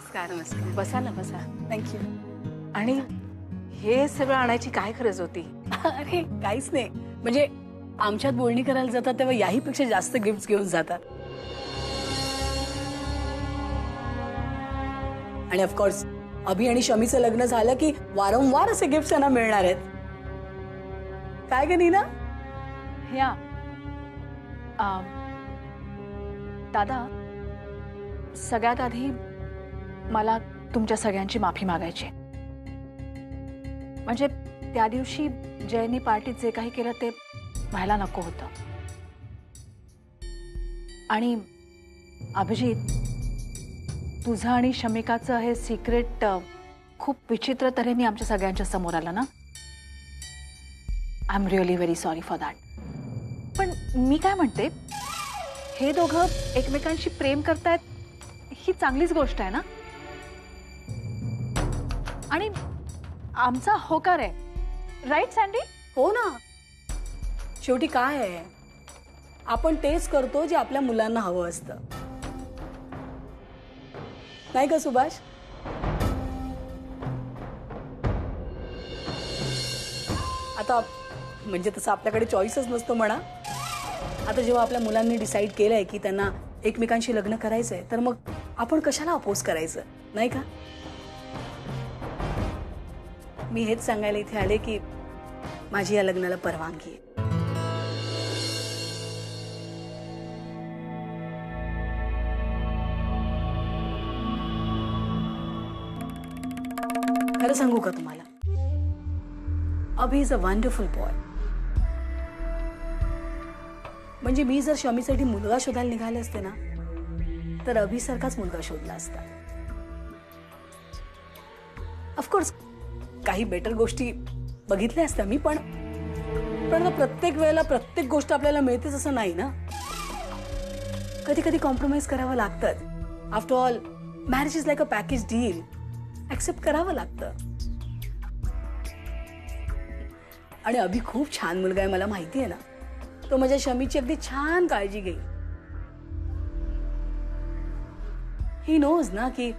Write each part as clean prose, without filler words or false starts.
नमस्कार नमस्कार. बसा ना बसा. थँक्यू. आणि हे सगळं आणायची काय गरज होती? अरे काहीच नाही, म्हणजे आमच्यात बोलणी करायला जातात तेव्हा याहीपेक्षा जास्त गिफ्ट घेऊन जातात. आणि ऑफकोर्स अभि आणि शमीचं लग्न झालं की वारंवार असे गिफ्ट त्यांना मिळणार आहेत. काय ग नीना? या दादा, सगळ्यात आधी मला तुमच्या सगळ्यांची माफी मागायची. म्हणजे त्या दिवशी जयनी पार्टीत जे काही केलं ते व्हायला नको होतं. आणि अभिजित, तुझं आणि शमिकाचं हे सिक्रेट खूप विचित्र तऱ्हेने आमच्या सगळ्यांच्या समोर आलं ना. I am really very sorry for that. पण मी काय म्हणते, हे दोघं एकमेकांशी प्रेम करतायत ही चांगलीच गोष्ट आहे ना. आणि आमचा होकार आहे, राईट सँडी? हो ना. शेवटी काय आहे, आपण तेच करतो जे आपल्या मुलांना हवं असतं, नाही का सुभाष? आता म्हणजे तसं आपल्याकडे चॉईसच नसतो म्हणा. आता जेव्हा आपल्या मुलांनी डिसाईड केलंय की त्यांना एकमेकांशी लग्न करायचंय, तर मग आपण कशाला अपोज करायचं, नाही का? मी हेच सांगायला इथे आले की माझी या लग्नाला परवानगी आहे. खरं सांगू का तुम्हाला, अभि इज अ वंडरफुल बॉय. म्हणजे मी जर शमीसाठी मुलगा शोधायला निघाले असते ना, तर अभिसारखाच मुलगा शोधला असता. ऑफकोर्स काही बेटर गोष्टी बघितल्या असत्या मी, पण प्रत्येक वेळेला प्रत्येक गोष्ट आपल्याला मिळतेच असं नाही ना. कधी कधी कॉम्प्रोमाइज करावं लागतं. After all marriage is like a package deal. Accept करावं लागतं. आणि अभि खूप छान मुलगा आहे, मला माहिती आहे ना. तो माझ्या शमीची अगदी छान काळजी घेईल. ही नोज ना की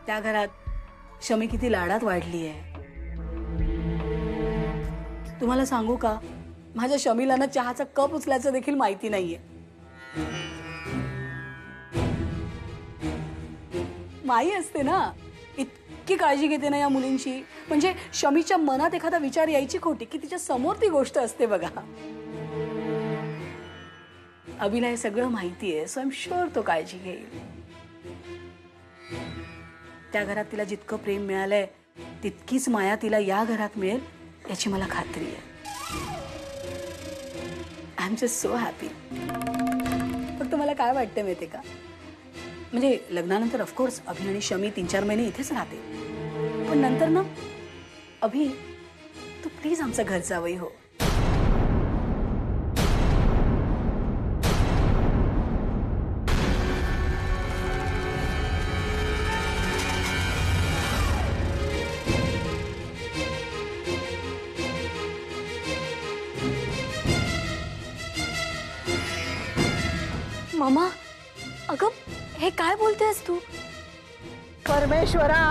त्या घरात शमी किती लाडात वाढली आहे. तुम्हाला सांगू का, माझ्या शमीला ना चहाचा कप उचलायचं देखील माहिती नाहीये. माई असते ना, इतकी काळजी घेते ना या मुलींची. म्हणजे शमीच्या मनात एखादा विचार यायची खोटी की तिच्या समोर ती गोष्ट असते बघा. अभिला हे सगळं माहिती आहे, सो आय एम शुअर तो काळजी घेईल. त्या घरात तिला जितकं प्रेम मिळालंय तितकीच माया तिला या घरात मिळेल याची मला खात्री आहे. I am just so happy. फक्त मला काय वाटतं माहितीये का, म्हणजे लग्नानंतर ऑफकोर्स अभि आणि शमी 3-4 महिने इथेच राहते, पण नंतर ना अभि तू प्लीज आमचा घर जावई हो. मामा, अगं हे काय बोलतेस तू? परमेश्वरा,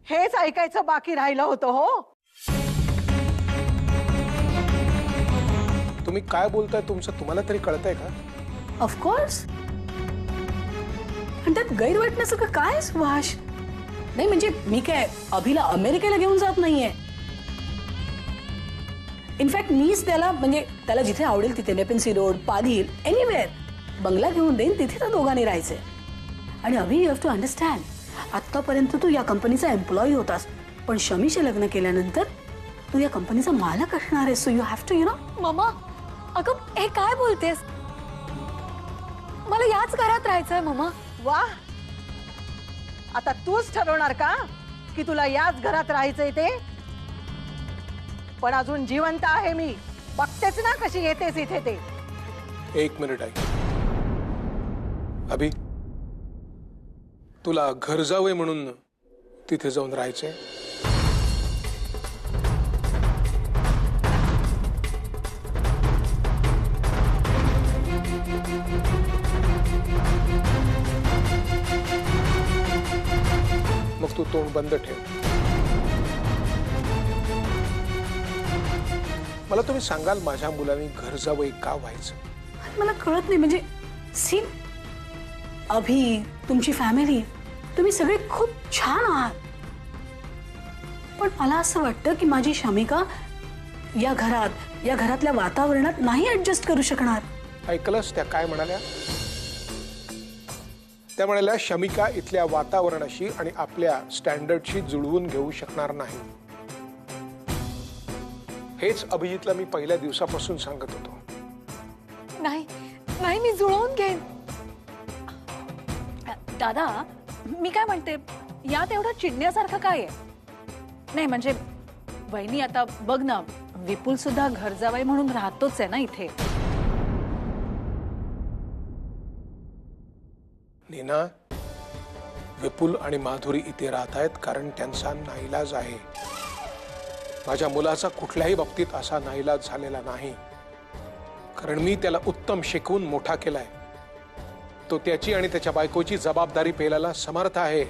हेच ऐकायचं बाकी राहिलं होतं हो. तुम्ही काय बोलताय, तुम्हाला तरी कळतंय का? ऑफकोर्स. आणि त्यात गैर वाटण्यासारखं काय सुभाष? नाही म्हणजे मी काय अभिला अमेरिकेला घेऊन जात नाहीये. इनफॅक्ट मीच त्याला, म्हणजे त्याला जिथे आवडेल तिथे, नेपेन्सी रोड, पाल हिल, एनिवेअर बंगला घेऊन देईन, तिथे त्या दोघांनी राहायचे. आणि अभि, यू हॅव टू अंडरस्टँड, आतापर्यंत तू या कंपनीचा एम्प्लॉई होतास, पण शमीशी लग्न केल्यानंतर तू या कंपनीचा मालक असणार आहेस. So you have to, you know. मामा, अगं हे काय बोलतेस? मला याच घरात राहायचंय मामा. वा, आता तूच ठरवणार का की तुला याच घरात राहायचंय ते? पण अजून जिवंत आहे मी, बघतेच ना कशी येतेस इथे ते. एक मिनिट आहे. अभि, तुला घर जावंय म्हणून तिथे जाऊन राहायचंय? तू तोंड बंद ठेव. मला तुम्ही सांगाल माझ्या मुलांनी घर जावई का व्हायचं? मला कळत नाही. म्हणजे सी, अभि, तुमची फॅमिली, तुम्ही सगळे खूप छान आहात, पण मला असं वाटतं की माझी शमिका या घरातल्या वातावरणात नाही ऍडजस्ट करू शकणार. ऐकलंस त्या काय म्हणाल्या? त्या म्हणाल्या शमिका इथल्या वातावरणाशी आणि आपल्या स्टँडर्डशी जुळवून घेऊ शकणार नाही. हेच अभिजितला मी पहिल्या दिवसापासून सांगत होतो. नाही नाही, मी जुळवून घेईन. दादा, मी काय म्हणते, यात एवढं चिडण्यासारखं काय आहे? नाही म्हणजे वहिनी, आता बघ ना, विपुल सुद्धा घर जावई म्हणून राहतोच आहे ना इथे. नीना, विपुल आणि माधुरी इथे राहत आहेत कारण त्यांचा नाईलाज आहे. माझ्या मुलाचा कुठल्याही बाबतीत असा नाईलाज झालेला नाही, कारण मी त्याला उत्तम शिकवून मोठा केलाय. तो त्याची आणि त्याच्या बायकोची जबाबदारी पेलायला समर्थ आहे.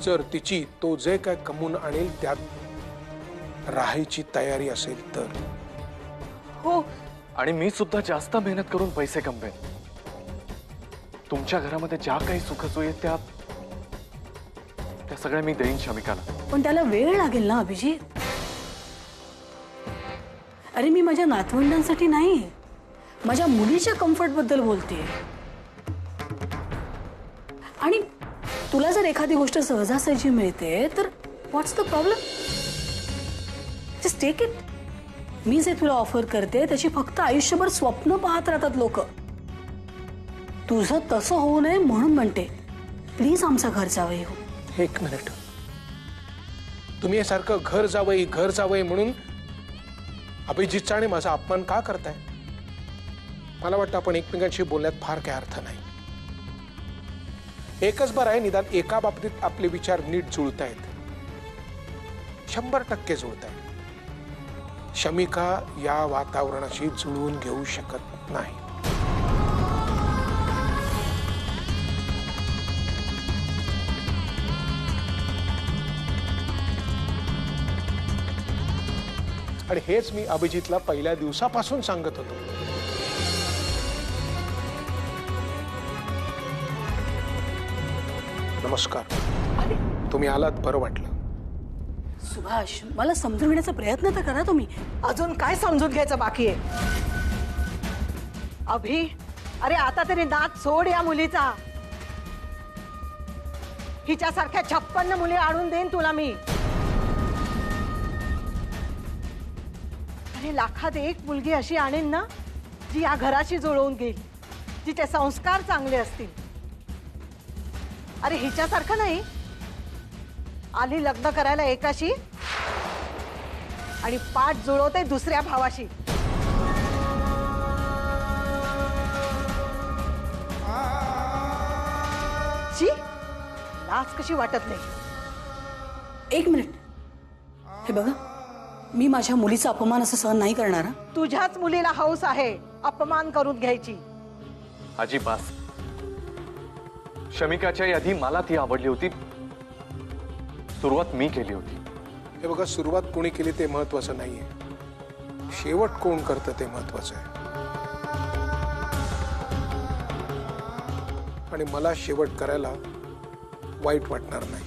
जर तिची तो जे काय कमवून आणेल त्यात राहायची तयारी असेल तर. हो, आणि मी सुद्धा जास्त मेहनत करून पैसे कमवेन. तुमच्या घरामध्ये ज्या काही सुखसोयी आहेत त्या सगळ्या मी देईन शमिकाला. पण त्याला वेळ लागेल ना अभिजित. अरे मी माझ्या नातवंडांसाठी नाही, माझ्या मुलीच्या कम्फर्ट बद्दल बोलतेय. आणि तुला जर एखादी गोष्ट सहजासहजी मिळते तर what's the problem? Just take it. मी जे तुला ऑफर करते त्याची फक्त आयुष्यभर स्वप्न पाहत राहतात लोक. तुझं तसं होऊ नये म्हणून म्हणते, प्लीज आमचं घर जावई हो. एक मिनिट, तुम्ही हे सारखं घर जावई म्हणून अभिजितचा आणि माझा अपमान का करताय? मला वाटतं आपण एकमेकांशी बोलण्यात फार काही अर्थ नाही. एकच बरं आहे, निदान एका बाबतीत आपले विचार नीट जुळतायत, 100% जुळतायत. शमिका या वातावरणाशी जुळवून घेऊ शकत नाही. आणि हेच मी अभिजितला पहिल्या दिवसापासून सांगत होतो. नमस्कार, तुम्ही आलात, बरं वाटलं. सुभाष, मला समजून घेण्याचा प्रयत्न तर करा तुम्ही. अजून काय समजून घ्यायचं बाकी आहे? अभि, अरे आता तरी नाद सोड या मुलीचा. हिच्यासारख्या 56 मुली आणून देईन तुला मी. अरे लाखात एक मुलगी अशी आणेन ना जी या घराशी जुळवून घेईल, जिचे संस्कार चांगले असतील. अरे हिच्यासारखं नाही, आली लग्न करायला एकाशी आणि पाठ जुळवते दुसऱ्या भावाशी. ची लाज कशी वाटत नाही? एक मिनिट, हे बघा, मी माझ्या मुलीचा अपमान असं सहन नाही करणार. तुझ्याच मुलीला हौस आहे अपमान करून घ्यायची. अजिबात. शमिकाच्या आधी मला ती आवडली होती, सुरुवात मी केली होती. हे बघा, सुरुवात कोणी केली ते महत्वाचं नाहीये, शेवट कोण करतं ते महत्वाचं आहे. आणि मला शेवट करायला वाईट वाटणार नाही.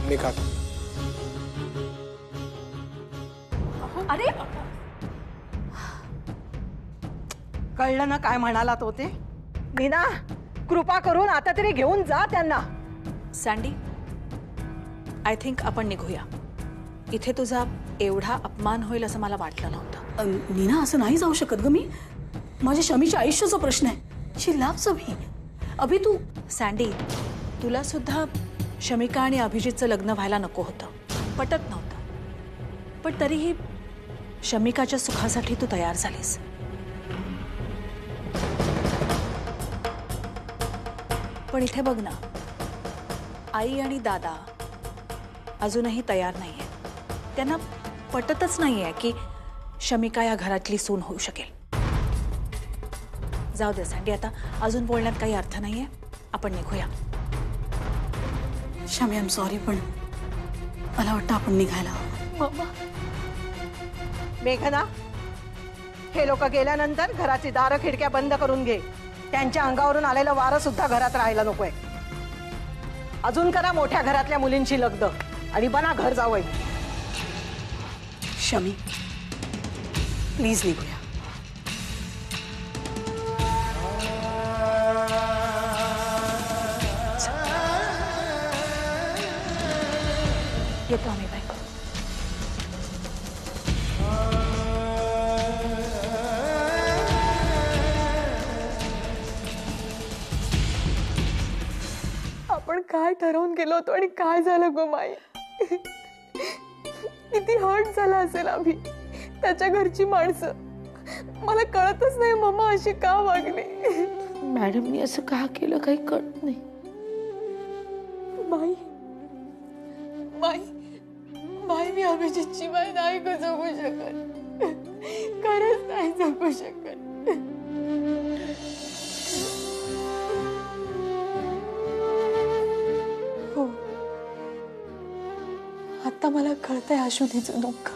निघा. अरे कळलं ना काय म्हणाला तो ते? नीना, कृपा करून आता तरी घेऊन जा त्यांना. सँडी, आय थिंक आपण निघूया. इथे तुझा एवढा अपमान होईल असं मला वाटलं नव्हतं. नीना, असं नाही जाऊ शकत ग मी. माझ्या शमीच्या आयुष्याचा प्रश्न आहे. शी लव्हज अभि. अभि तू. सँडी, तुला सुद्धा शमिका आणि अभिजितचं लग्न व्हायला नको होतं, पटत नव्हतं, पण तरीही शमिकाच्या सुखासाठी तू तयार झालीस. पण इथे बघ ना, आई आणि दादा अजूनही तयार नाहीये. त्यांना पटतच नाहीये की शमिका या घरातली सून होऊ शकेल. जाऊ दे सँडी, आता अजून बोलण्यात काही अर्थ नाहीये. आपण निघूया. शमी, आय एम सॉरी, पण मला वाटतं आपण निघायला हवं. मम्मा, मेघना, हे लोक गेल्यानंतर घराची दारं खिडक्या बंद करून घे. त्यांच्या अंगावरून आलेलं वारं सुद्धा घरात राहायला नकोय. अजून करा मोठ्या घरातल्या मुलींची लग्न आणि बना घर जावई. शमी, प्लीज निघूया. येतो आम्ही बाई. आपण काय ठरवून गेलो होतो आणि काय झालं गो माई. किती हर्ट झाला असेल आम्ही. त्याच्या घरची माणसं. मला कळतच नाही मम्मा अशी का वागली. मॅडमनी असं का केलं काही कळत नाही. माई माई माई, मी अभिजितची माई नाही ग जगू शकत. खरंच नाही जगू शकत. हो, आता मला कळतंय अश्वतीचं दुःख,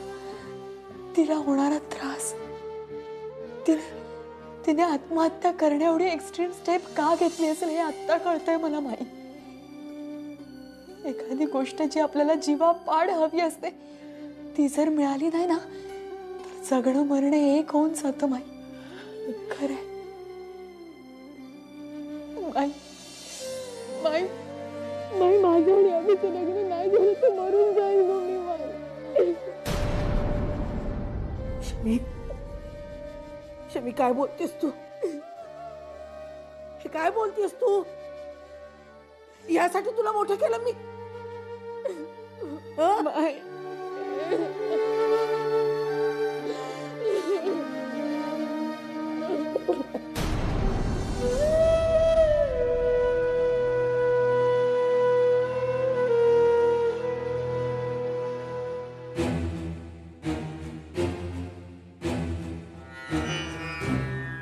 तिला होणारा त्रास. तिने आत्महत्या करण्या एवढी एक्स्ट्रीम स्टेप का घेतली असेल हे आत्ता कळतंय मला माई. एखादी गोष्ट जी आपल्याला जीवापाड हवी असते ती जर मिळाली नाही ना तर जगणं मरणं एक होऊन जातं माई. खरंय माई. माई माई, माझं आणि आम्हीचं लग्न नाही झालं तर मरून जाईल मी माई. शमी, शमी, काय बोलतेस तू? हे काय बोलतेस तू? यासाठी तुला मोठं केलं मी? माई,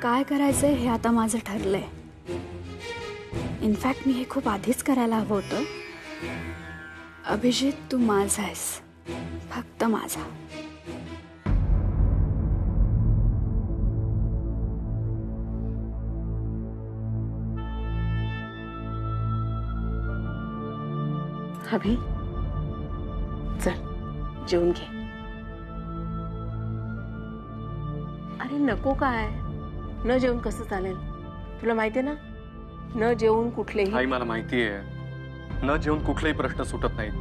काय करायचंय हे आता माझं ठरलंय. इनफॅक्ट मी हे खूप आधीच करायला हवं होतं. अभिजित, तू माझा आहेस, फक्त माझा. अभि, चल जेवून घे. अरे नको, काय न जेवून कसं चालेल? तुला माहितीये ना, न जेवून कुठलेही. आई, मला माहितीये न जेवून कुठलेही प्रश्न सुटत नाहीत.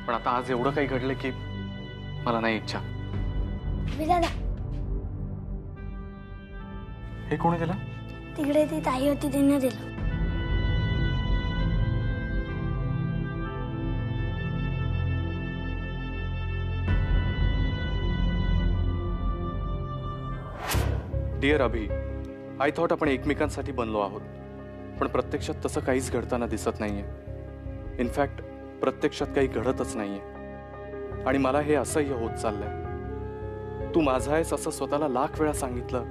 पण आता आज एवढं काही घडलं की मला नाही इच्छा. हे कोणी दिलं? तिकडे ती ताई होती, तिने दिलं. डिअर अभि, आय थॉट आपण एकमेकांसाठी बनलो आहोत, पण प्रत्यक्षात तसं काहीच घडताना दिसत नाहीये. इनफॅक्ट प्रत्यक्षात काही घडतच नाहीये आणि मला हे असह्य होत चाललंय. तू माझा आहेस असं स्वतःला लाख वेळा सांगितलं,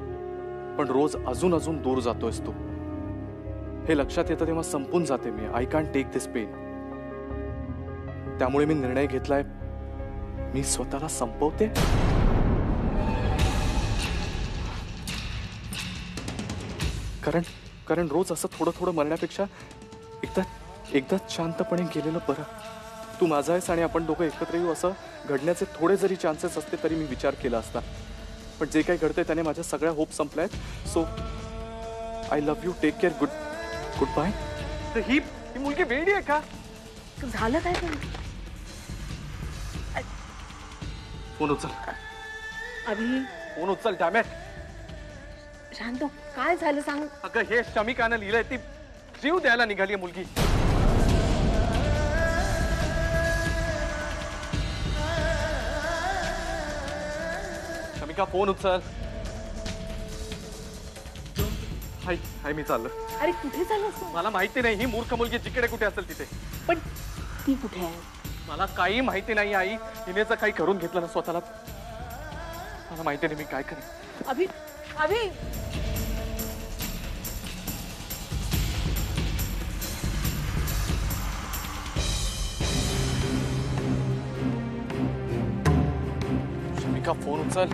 पण रोज अजून अजून दूर जातोयस तू. हे लक्षात येतं तेव्हा संपून जाते मी. I can't take this pain. त्यामुळे मी निर्णय घेतलाय, मी स्वतःला संपवते. कारण रोज असं थोडं थोडं मरण्यापेक्षा एकदाच शांतपणे गेलेलं बरं. तू माझा आहेस आणि आपण दोघं एकत्र येऊ असं घडण्याचे थोडे जरी चान्सेस असते तरी मी विचार केला असता. पण जे काही घडतंय त्याने माझ्या सगळ्या होप संपल्यात. So I love you. Take care. Goodbye. ही मुलगी वेडी आहे का? झालं काय? फोन उचल. अभि, फोन उचल. डॅमेट. शांत, काय झालं सांग. अगं, हे शमिकानं लिहिलंय, ती जीव द्यायला निघाली मुलगी. शमिका, फोन उचल. हाय मी चाललो. अरे कुठे चाललंस? मला माहिती नाही, ही मूर्ख मुलगी जिकडे कुठे असेल तिथे. पण ती कुठे आहे? मला काही माहिती नाही आई. हिने जर काही करून घेतलं ना स्वतःला, मला माहिती नाही मी काय करेन. अभि, अभि शमिका फोन उचल.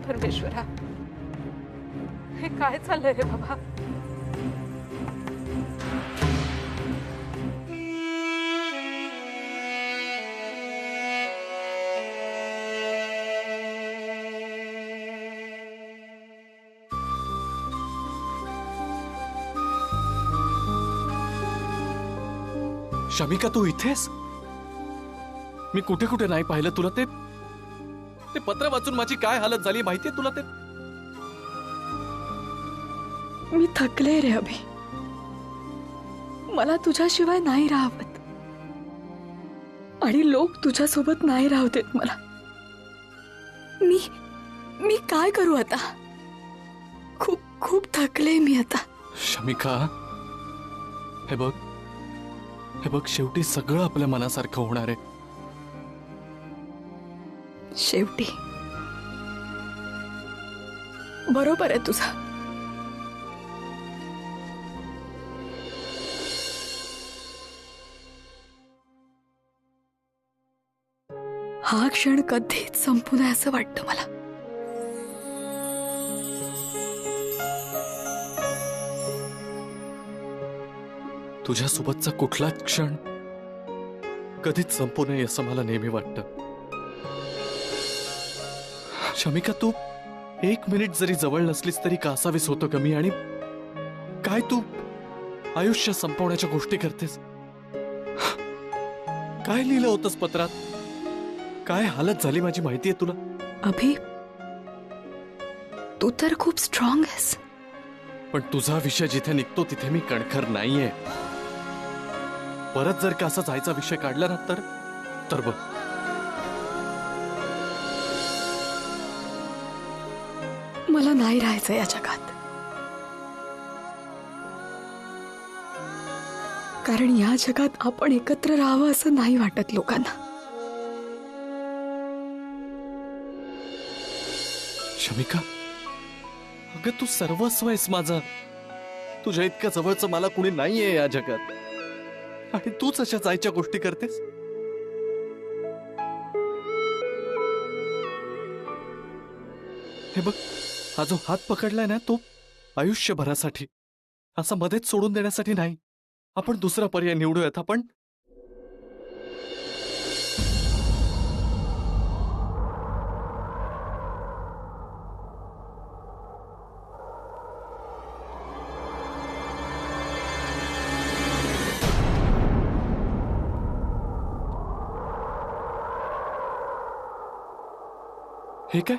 परमेश्वरा, हे काय चाललंय रे बाबा? शमिका, तू इथेस? मी कुठे कुठे नाही पाहिलं तुला. ते पत्र वाचून माझी काय हालत झाली माहितीये तुला? ते मी थकले रे अभि. मला तुझ्याशिवाय नाही राहत आणि लोक तुझ्यासोबत नाही राहू देत मला. मी काय करू आता? खूप खूप थकले मी आता. शमिका, हे बघ शेवटी सगळं आपल्या मनासारखं होणार आहे. शेवटी बरोबर आहे तुझा. हा क्षण कधीच संपू नये असं वाटतं मला. तुझ्यासोबतचा कुठलाच क्षण कधीच संपू नये असं मला नेहमी वाटतं. शमिका, तू एक मिनिट जरी जवळ नसलीस तरी का असावीस होतं कमी. आणि काय तू आयुष्य संपवण्याच्या गोष्टी करतेस? काय लिहिलं होतंस पत्रात? काय हालत झाली माझी माहितीये तुला? अभि, तू तर खूप स्ट्रॉंग आहेस. पण तुझा विषय जिथे निघतो तिथे मी कणखर नाहीये. परत जर का असा जायचा विषय काढला ना तर बघ. मला नाही राहायचं या जगात. कारण या जगात आपण एकत्र राहावं असं नाही वाटत लोकांना. शमिका, अगं तू सर्वस्व आहेस माझं. तुझ्या इतक्या जवळचं मला कुणी नाहीये या जगात. आणि तूच अशा जायच्या गोष्टी करतेस. हे बघ, हा जो हात पकडलाय ना तो आयुष्यभरासाठी, असा मध्येच सोडून देण्यासाठी नाही. आपण दुसरा पर्याय निवडूयात. आपण हे काय?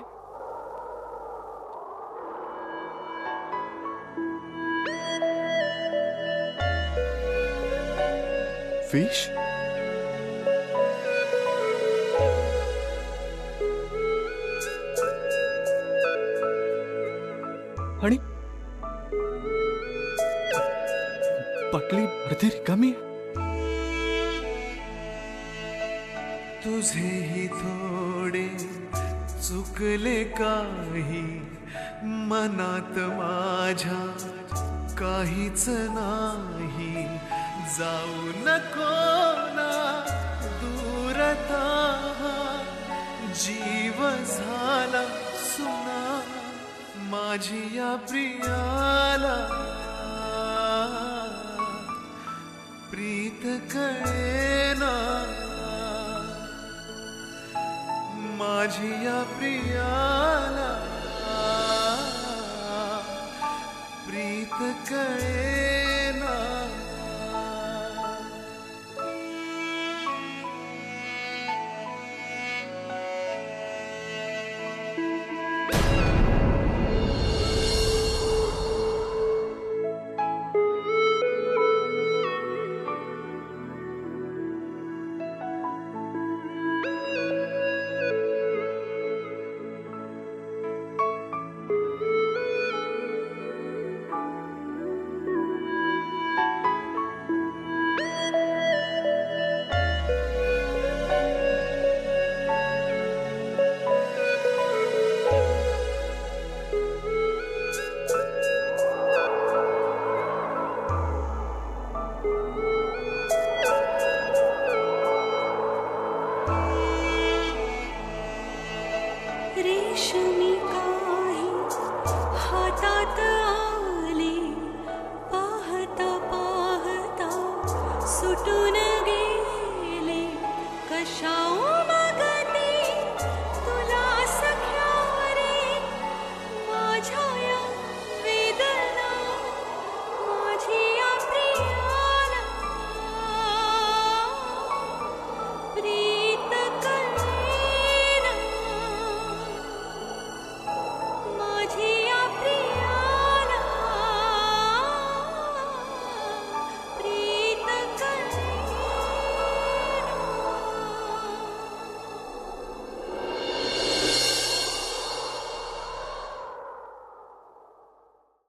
फिश? आणि बाटली अर्धी रिकामी आहे. तुझेही थोडे चुकले काही मनात माझ्या काहीच नाही. जाऊ नको ना दूरता, जीव झाला सुना माझी या प्रियाला. प्रीत कळेना माझी या प्रियाला. प्रीत कळेना. कशाऊ